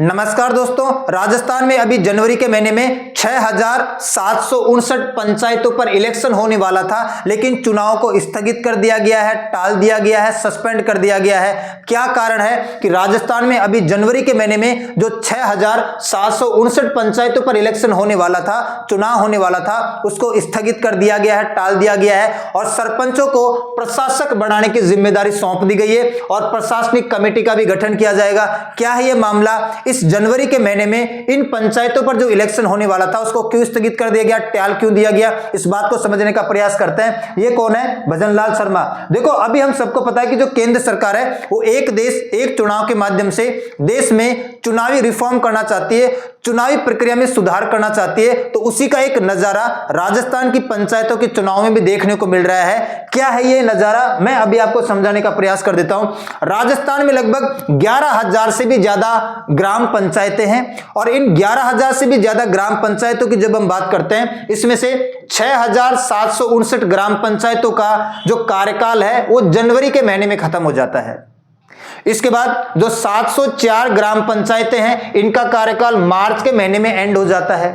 नमस्कार दोस्तों, राजस्थान में अभी जनवरी के महीने में 6,759 पंचायतों पर इलेक्शन होने वाला था, लेकिन चुनाव को स्थगित कर दिया गया है, टाल दिया गया है, सस्पेंड कर दिया गया है। क्या कारण है कि राजस्थान में अभी जनवरी के महीने में जो 6,759 पंचायतों पर इलेक्शन होने वाला था, चुनाव होने वाला था, उसको स्थगित कर दिया गया है, टाल दिया गया है और सरपंचों को प्रशासक बनाने की जिम्मेदारी सौंप दी गई है और प्रशासनिक कमेटी का भी गठन किया जाएगा। क्या है यह मामला? इस जनवरी के महीने में इन पंचायतों पर जो इलेक्शन होने वाला था उसको क्यों स्थगित कर दिया गया, टाल क्यों दिया गया, इस बात को समझने का प्रयास करते हैं। ये कौन है? भजनलाल शर्मा। देखो, अभी हम सबको पता है कि जो केंद्र सरकार है वो एक देश एक चुनाव के माध्यम से देश में चुनावी रिफॉर्म करना चाहती है, चुनावी प्रक्रिया में सुधार करना चाहती है। तो उसी का एक नजारा राजस्थान की पंचायतों के चुनाव में भी देखने को मिल रहा है। क्या है ये नजारा? मैं अभी आपको समझाने का प्रयास कर देता हूं। राजस्थान में लगभग 11,000 से भी ज्यादा ग्राम पंचायतें हैं और इन 11,000 से भी ज्यादा ग्राम पंचायतों की जब हम बात करते हैं, इसमें से 6,759 ग्राम पंचायतों का जो कार्यकाल है वो जनवरी के महीने में खत्म हो जाता है। इसके बाद जो 704 ग्राम पंचायतें हैं, इनका कार्यकाल मार्च के महीने में एंड हो जाता है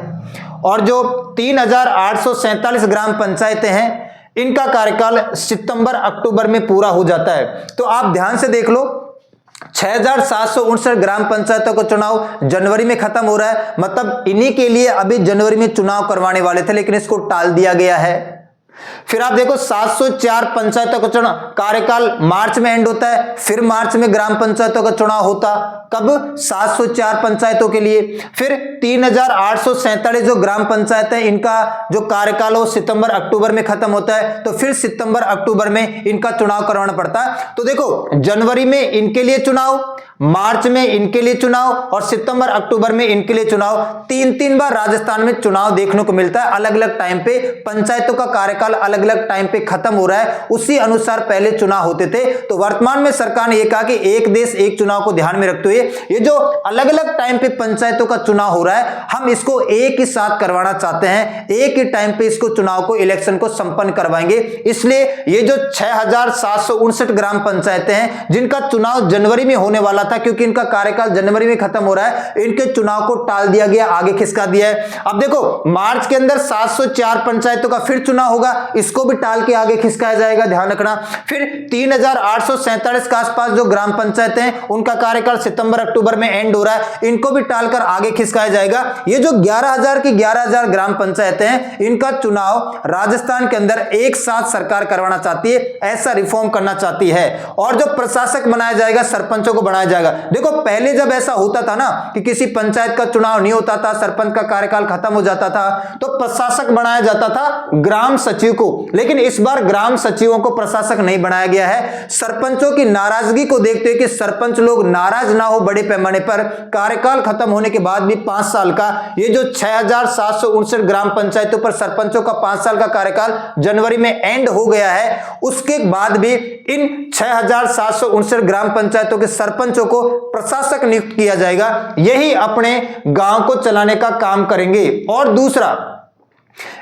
और जो 3,847 ग्राम पंचायतें हैं, इनका कार्यकाल सितंबर अक्टूबर में पूरा हो जाता है। तो आप ध्यान से देख लो, 6,759 ग्राम पंचायतों का चुनाव जनवरी में खत्म हो रहा है, मतलब इन्हीं के लिए अभी जनवरी में चुनाव करवाने वाले थे, लेकिन इसको टाल दिया गया है। फिर आप देखो, 704 पंचायतों का चुनाव कार्यकाल मार्च में एंड होता है, फिर मार्च में ग्राम पंचायतों का चुनाव होता, कब? 704 पंचायतों के लिए। फिर 3,847 जो ग्राम पंचायत है, इनका जो कार्यकाल हो सितंबर अक्टूबर में खत्म होता है, तो फिर सितंबर अक्टूबर में इनका चुनाव करवाना पड़ता है। तो देखो, जनवरी में इनके लिए चुनाव, मार्च में इनके लिए चुनाव और सितंबर अक्टूबर में इनके लिए चुनाव, तीन बार राजस्थान में चुनाव देखने को मिलता है। अलग अलग टाइम पे पंचायतों का कार्यकाल अलग अलग टाइम पे खत्म हो रहा है, उसी अनुसार पहले चुनाव होते थे। तो वर्तमान में सरकार ने यह कहा कि एक देश एक चुनाव को ध्यान में रखते हुए ये जो अलग अलग टाइम पे पंचायतों का चुनाव हो रहा है, हम इसको एक ही साथ करवाना चाहते हैं, एक ही टाइम पे इसको चुनाव को, इलेक्शन को संपन्न करवाएंगे। इसलिए ये जो 6,759 ग्राम पंचायतें हैं जिनका चुनाव जनवरी में होने वाला था, क्योंकि इनका कार्यकाल जनवरी में खत्म हो रहा है, इनके चुनाव को टाल दिया गया, आगे खिसका दिया है। अब देखो, मार्च के अंदर 704 पंचायतों का फिर चुनाव होगा, इसको भी टाल के आगे खिसकाया जाएगा, ध्यान रखना। फिर 3,847 के आसपास जो ग्राम पंचायतें हैं, उनका कार्यकाल सितंबर अक्टूबर में एंड हो रहा है, इनको भी टालकर आगे खिसकाया जाएगा। ये जो 11,000 की 11,000 ग्राम पंचायतें हैं, इनका चुनाव राजस्थान के अंदर एक साथ सरकार करवाना चाहती है, ऐसा रिफॉर्म करना चाहती है। और जो प्रशासक बनाया जाएगा, सरपंचों को बनाया जाएगा। देखो, पहले जब ऐसा होता था ना कि किसी पंचायत का चुनाव नहीं होता था, सरपंच का कार्यकाल खत्म हो जाता था, तो प्रशासक बनाया जाता था ग्राम सचिव को, लेकिन इस बार ग्राम सचिवों को प्रशासक नहीं बनाया गया है। सरपंचों की नाराजगी को देखते हुए कि सरपंच लोग नाराज ना हो बड़े पैमाने पर, कार्यकाल खत्म होने के बाद भी 5 साल का, ये जो 6,759 ग्राम पंचायतों पर सरपंचों का 5 साल का कार्यकाल जनवरी में एंड हो गया है, उसके बाद भी इन 6,759 ग्राम पंचायतों के सरपंचों को प्रशासक नियुक्त किया जाएगा। यही अपने गांव को चलाने का काम करेंगे। और दूसरा,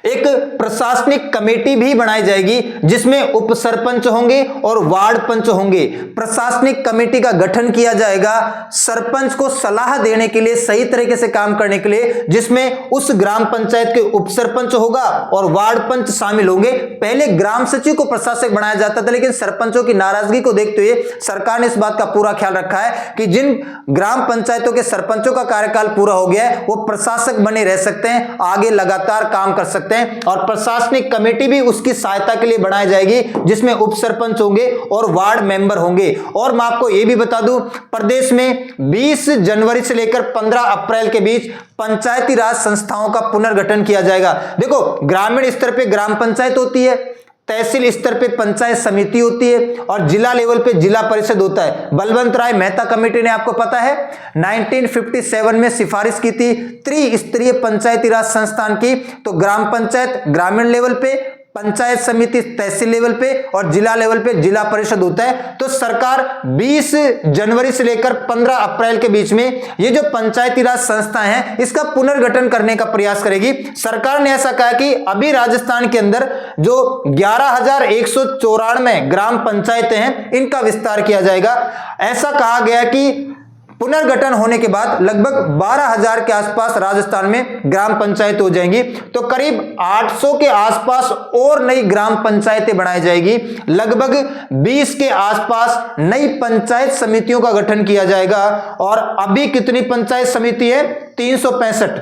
एक प्रशासनिक कमेटी भी बनाई जाएगी जिसमें उप सरपंच होंगे और वार्ड पंच होंगे। प्रशासनिक कमेटी का गठन किया जाएगा सरपंच को सलाह देने के लिए, सही तरीके से काम करने के लिए, जिसमें उस ग्राम पंचायत के उप सरपंच होगा और वार्ड पंच शामिल होंगे। पहले ग्राम सचिव को प्रशासक बनाया जाता था, लेकिन सरपंचों की नाराजगी को देखते हुए सरकार ने इस बात का पूरा ख्याल रखा है कि जिन ग्राम पंचायतों के सरपंचों का कार्यकाल पूरा हो गया है, वो प्रशासक बने रह सकते हैं, आगे लगातार काम कर सकते हैं। और प्रशासनिक कमेटी भी उसकी सहायता के लिए बनाई जाएगी, जिसमें उप सरपंच होंगे और वार्ड मेंबर होंगे। और मैं आपको यह भी बता दूं, प्रदेश में 20 जनवरी से लेकर 15 अप्रैल के बीच पंचायती राज संस्थाओं का पुनर्गठन किया जाएगा। देखो, ग्रामीण स्तर पे ग्राम पंचायत होती है, तहसील स्तर पे पंचायत समिति होती है और जिला लेवल पे जिला परिषद होता है। बलवंत राय मेहता कमेटी ने, आपको पता है, 1957 में सिफारिश की थी त्रिस्तरीय पंचायती राज संस्थान की। तो ग्राम पंचायत ग्रामीण लेवल पे, पंचायत समिति तहसील लेवल पे और जिला लेवल पे जिला परिषद होता है। तो सरकार 20 जनवरी से लेकर 15 अप्रैल के बीच में ये जो पंचायती राज संस्थाएं हैं, इसका पुनर्गठन करने का प्रयास करेगी। सरकार ने ऐसा कहा कि अभी राजस्थान के अंदर जो 11,194 ग्राम पंचायतें हैं, इनका विस्तार किया जाएगा। ऐसा कहा गया कि पुनर्गठन होने के बाद लगभग 12,000 के आसपास राजस्थान में ग्राम पंचायत हो जाएंगी। तो करीब 800 के आसपास और नई ग्राम पंचायतें बनाई जाएगी। लगभग 20 के आसपास नई पंचायत समितियों का गठन किया जाएगा। और अभी कितनी पंचायत समिति है? 365।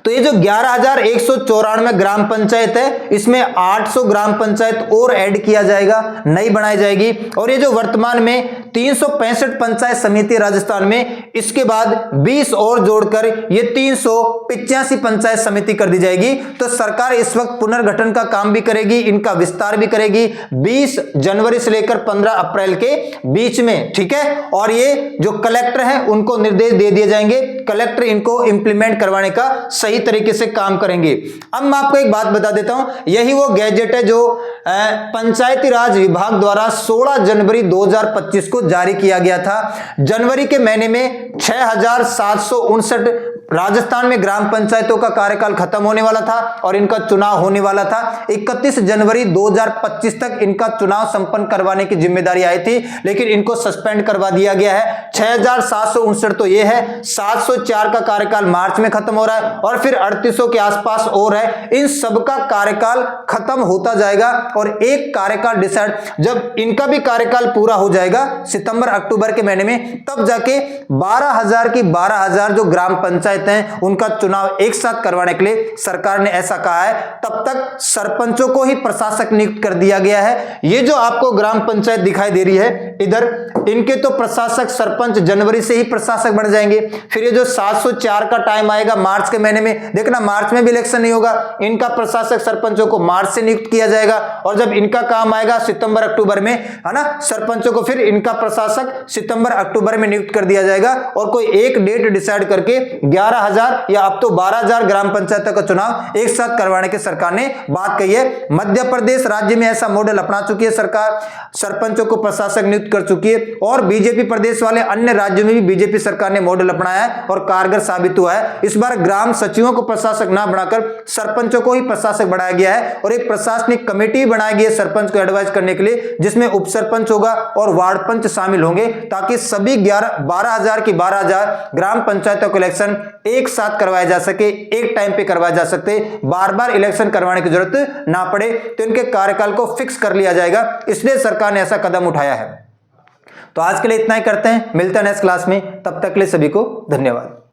तो ये जो 11,194 ग्राम पंचायत है, इसमें 800 ग्राम पंचायत और ऐड किया जाएगा, नई बनाई जाएगी। और ये जो वर्तमान में 365 पंचायत समिति राजस्थान में, इसके बाद 20 और जोड़कर ये 385 पंचायत समिति कर दी जाएगी। तो सरकार इस वक्त पुनर्गठन का काम भी करेगी, इनका विस्तार भी करेगी 20 जनवरी से लेकर 15 अप्रैल के बीच में, ठीक है। और ये जो कलेक्टर हैं उनको निर्देश दे दिए जाएंगे, कलेक्टर इनको इंप्लीमेंट करवाने का सही तरीके से काम करेंगे। अब मैं आपको एक बात बता देता हूं, यही वो गैजेट है जो पंचायती राज विभाग द्वारा 16 जनवरी 2025 को जारी किया गया था। जनवरी के महीने में 6,759 राजस्थान में ग्राम पंचायतों का कार्यकाल खत्म होने वाला था और इनका चुनाव होने वाला था। 31 जनवरी 2025 तक इनका चुनाव संपन्न करवाने की जिम्मेदारी आई थी, लेकिन इनको सस्पेंड करवा दिया गया है। 6,759 तो ये है, 704 का कार्यकाल मार्च में खत्म हो रहा है और फिर 3800 के आसपास और है। इन सबका कार्यकाल खत्म होता जाएगा और एक कार्यकाल डिसाइड, जब इनका भी कार्यकाल पूरा हो जाएगा सितंबर अक्टूबर के महीने में, तब जाके 12,000 की 12,000 जो ग्राम पंचायत हैं उनका चुनाव एक साथ करवाने के लिए सरकार ने ऐसा कहा है। तब तक सरपंचों को ही प्रशासक नियुक्त कर दिया गया है। ये जो आपको ग्राम पंचायत दिखाई दे रही है इधर, इनके तो प्रशासक सरपंच जनवरी से ही प्रशासक बन जाएंगे। फिर ये जो 704 का टाइम आएगा मार्च के महीने में, देखना मार्च में भी इलेक्शन नहीं होगा, इनका प्रशासक सरपंचों को मार्च से नियुक्त किया जाएगा। और जब इनका काम आएगा सितंबर अक्टूबर में, है ना, सरपंचों को फिर इनका प्रशासक सितंबर अक्टूबर में नियुक्त कर दिया जाएगा। और कोई एक डेट डिसाइड करके 11,000 या अब तो 12,000 ग्राम पंचायतों का चुनाव एक साथ करवाने की सरकार ने बात कही है। मध्य प्रदेश राज्य में ऐसा मॉडल अपना चुकी है सरकार, सरपंचों को प्रशासक नियुक्त कर चुकी है। और बीजेपी प्रदेश वाले अन्य राज्यों में भी बीजेपी सरकार ने मॉडल अपनाया है और कारगर साबित हुआ है। इस बार ग्राम सचिवों को प्रशासक ना बनाकर सरपंचों को ही प्रशासक बनाया गया है और एक प्रशासनिक कमेटी बनाई गई है सरपंच को एडवाइस करने के लिए, जिसमें उप सरपंच होगा और वार्ड पंच शामिल होंगे, ताकि सभी 12,000 की 12,000 ग्राम पंचायतों के इलेक्शन एक साथ करवाए जा सके, एक टाइम पे करवाए जा सकते, बार बार इलेक्शन करवाने की जरूरत ना पड़े। तो इनके कार्यकाल को फिक्स कर लिया जाएगा, इसलिए सरकार ने ऐसा कदम उठाया है। तो आज के लिए इतना ही करते हैं, मिलते हैं नेक्स्ट क्लास में, तब तक के लिए सभी को धन्यवाद।